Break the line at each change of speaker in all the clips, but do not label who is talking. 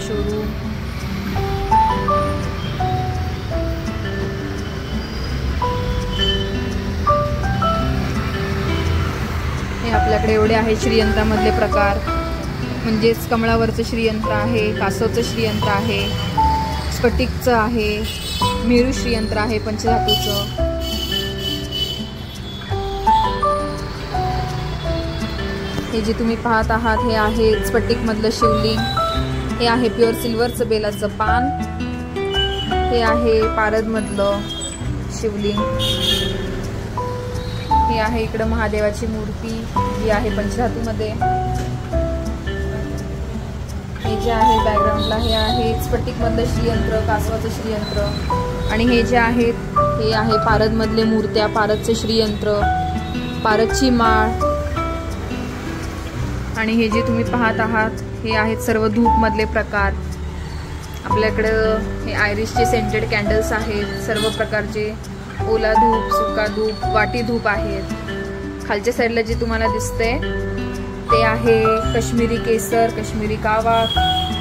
Showroom. हे आपल्याकडे एवढे आहे श्रीयंत्रामधले प्रकार, म्हणजेच कमळावरचं श्रीयंत्र आहे, कासवचं श्रीयंत्र आहे, स्फटिकचं आहे, मेरू श्रीयंत्र आहे पंचधातूचं. हे जे तुम्ही पाहत आहात हे आहे स्फटिकमधलं शिवलिंग. हे आहे प्युअर सिल्वरचं बेलाचं पान. हे आहे पारदमधलं शिवलिंग. हे आहे इकडं महादेवाची मूर्ती जी आहे पंचधातूमध्ये. हे जे आहे बॅकग्राऊंडला हे आहे स्फटिकमधलं श्रीयंत्र, कासवाचं श्रीयंत्र. आणि हे जे आहेत हे आहे पारदमधले मूर्त्या, पारदचं श्रीयंत्र, पारदची माळ. आणि हे जे तुम्ही पाहत आहात हे आहेत सर्व धूपमधले प्रकार. आपल्याकडं हे आयरिशचे सेंटेड कॅन्डल्स आहेत, सर्व प्रकारचे ओला धूप, सुका धूप, वाटी धूप आहेत. खालच्या साईडला जे तुम्हाला दिसतंय ते आहे काश्मीरी केसर, काश्मीरी कावा,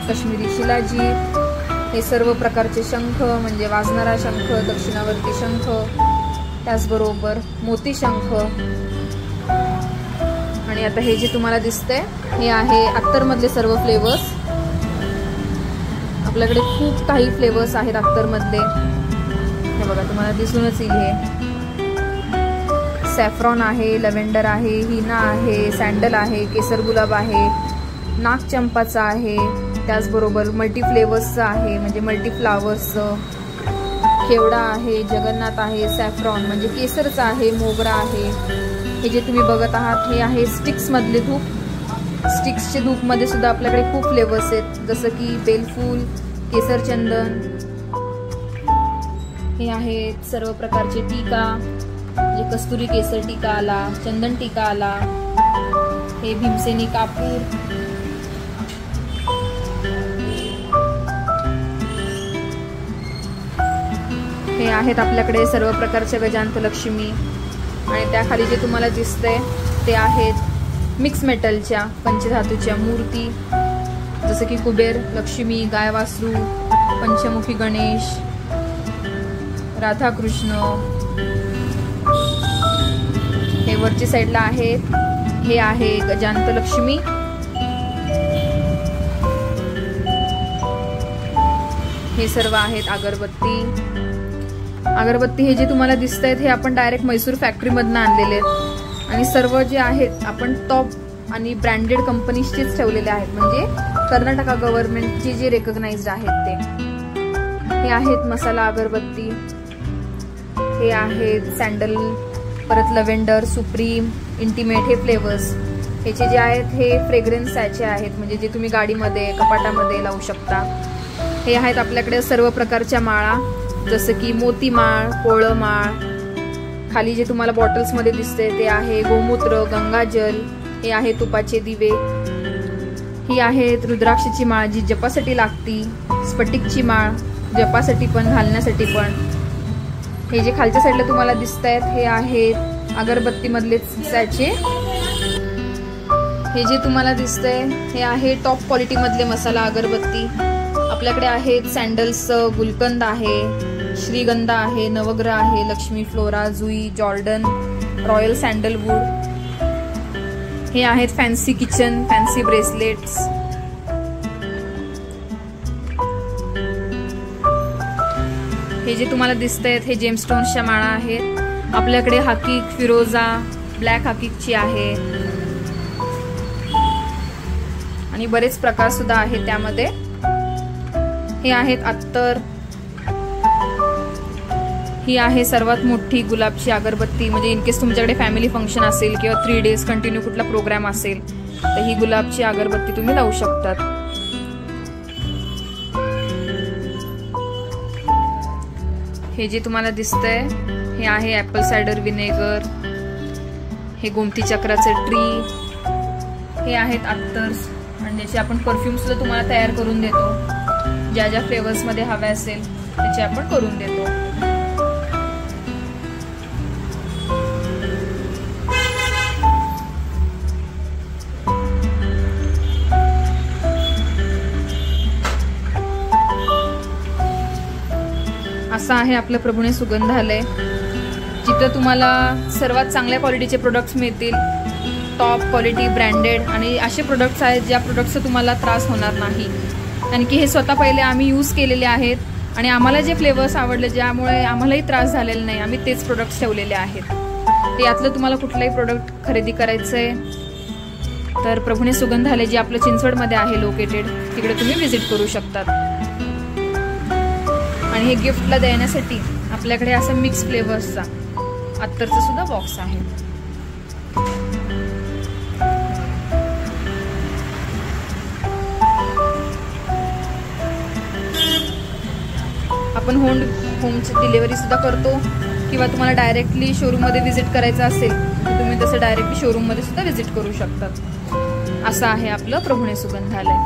काश्मीरी शिलाजीत. हे सर्व प्रकारचे शंख, म्हणजे वाजणारा शंख, दक्षिणावर्ती शंख, त्याचबरोबर मोती शंख. आणि आता हे जे तुम्हाला दिसतंय हे आहे अत्तरमधले सर्व फ्लेवर्स. आपल्याकडे खूप काही फ्लेवर्स आहेत अत्तरमधले. हे बघा तुम्हाला दिसूनच येईल. हे सॅफ्रॉन आहे, लव्हेंडर आहे, हिना आहे, सँडल आहे, केसर गुलाब आहे, नागचंपाचा आहे, त्याचबरोबर मल्टी फ्लेवर्सचं आहे, म्हणजे मल्टी फ्लावर्सचं. केवडा आहे, जगन्नाथ आहे, सॅफ्रॉन म्हणजे केसरचं आहे, मोगरा आहे. हे जे तुम्ही बघत आहात हे आहे स्टिक्समधले धूप. स्टिक्सचे धूपमध्ये सुद्धा आपल्याकडे खूप फ्लेवर्स आहेत, जसं की बेलफूल, केसर चंदन. हे आहेत सर्व प्रकारचे टीका, म्हणजे कस्तुरी केसर टीका आला, चंदन टीका आला. हे भीमसेनी कापूर. हे आहेत आपल्याकडे सर्व प्रकारच्या गजांत लक्ष्मी. आणि त्याखाली जे तुम्हाला दिसतंय ते आहेत मिक्स मेटलच्या पंचधातूच्या मूर्ती, जसं की कुबेर, लक्ष्मी, गाय वासरू, पंचमुखी गणेश, राधाकृष्ण. हे वरच्या साईडला आहेत हे आहे गजांत लक्ष्मी. हे सर्व आहेत अगरबत्ती. अगरबत्ती हे जे तुम्हाला दिसत आहेत हे आपण डायरेक्ट म्हैसूर फॅक्टरीमधनं आणलेले आहेत. आणि सर्व जे आहेत आपण टॉप आणि ब्रँडेड कंपनीजचेच ठेवलेले आहेत, म्हणजे कर्नाटका गव्हर्नमेंटचे जे रेकग्नाइज्ड आहेत ते. हे आहेत मसाला अगरबत्ती. हे आहेत सँडल, परत लव्हेंडर, सुप्रीम, इंटिमेट हे फ्लेवर्स. ह्याचे जे आहेत हे फ्रेग्रन्स सॅचे आहेत, म्हणजे जे तुम्ही गाडीमध्ये, कपाटामध्ये लावू शकता. हे आहेत आपल्याकडे सर्व प्रकारच्या माळा, जसं की मोती माळ, पोळं माळ. खाली जे तुम्हाला बॉटल्समध्ये दिसते ते आहे गोमूत्र, गंगाजल. हे आहे तुपाचे दिवे. ही आहेत रुद्राक्षची माळ जी जपासाठी लागती, स्फटिकची माळ जपासाठी पण, घालण्यासाठी पण. हे जे खालच्या साईडला तुम्हाला दिसत आहेत हे आहेत अगरबत्तीमधले सॅचे. हे जे तुम्हाला दिसतंय हे आहे टॉप क्वालिटीमधले मसाला अगरबत्ती. आपल्याकडे आहेत सँडल्सचं गुलकंद आहे, श्रीगंधा आहे, नवग्रह आहे, लक्ष्मी फ्लोरा, जुई, जॉर्डन, रॉयल सँडलवूड. हे आहेत फॅन्सी किचन, फॅन्सी ब्रेसलेट्स. हे जे तुम्हाला दिसत आहेत हे जेमस्टोन्सच्या माळा आहेत. आपल्याकडे हाकीक, फिरोजा, ब्लॅक हाकीकची आहे आणि बरेच प्रकार सुद्धा आहेत त्यामध्ये. हे आहेत अत्तर. ही आहे सर्वात मोठी गुलाबची अगरबत्ती, म्हणजे इनकेस तुमच्याकडे फॅमिली फंक्शन असेल किंवा 3 डेज कंटिन्यू कुठला प्रोग्राम असेल तर ही गुलाबची अगरबत्ती तुम्ही लावू शकतात. हे जे तुम्हाला दिसतंय हे आहे ऍपल सायडर विनेगर. हे गोमती चक्राचं ट्री. हे आहेत अत्तर्स आणि त्याचे आपण परफ्यूम सुद्धा तुम्हाला तयार करून देतो. ज्या ज्या फ्लेवर्स मध्ये हवे असेल त्याचे आपण करून देतो. असं आहे आपलं प्रभूणे सुगंधालय, जिथं तुम्हाला सर्वात चांगल्या क्वालिटीचे प्रोडक्ट्स मिळतील, टॉप क्वालिटी ब्रँडेड, आणि असे प्रोडक्ट्स आहेत ज्या प्रोडक्ट्सचा तुम्हाला त्रास होणार नाही. कारण की हे स्वतः पहिले आम्ही यूज केलेले आहेत आणि आम्हाला जे फ्लेवर्स आवडले, ज्यामुळे आम्हालाही त्रास झालेला नाही, आम्ही तेच प्रोडक्ट्स ठेवलेले आहेत. तर यातलं तुम्हाला कुठलंही प्रोडक्ट खरेदी करायचं आहे तर प्रभूणे सुगंधालय जे आपलं चिंचवडमध्ये आहे लोकेटेड, तिकडे तुम्ही व्हिजिट करू शकतात. आणि हे गिफ्टला देण्यासाठी आपल्याकडे असं मिक्स फ्लेवर्सचा अत्तरचा सुद्धा बॉक्स आहे. आपण होमची डिलिव्हरी सुद्धा करतो, किंवा तुम्हाला डायरेक्टली शोरूममध्ये व्हिजिट करायचं असेल तर तुम्ही तसं डायरेक्टली शोरूममध्ये सुद्धा व्हिजिट करू शकतात. असं आहे आपलं प्रभूणे सुगंधालय.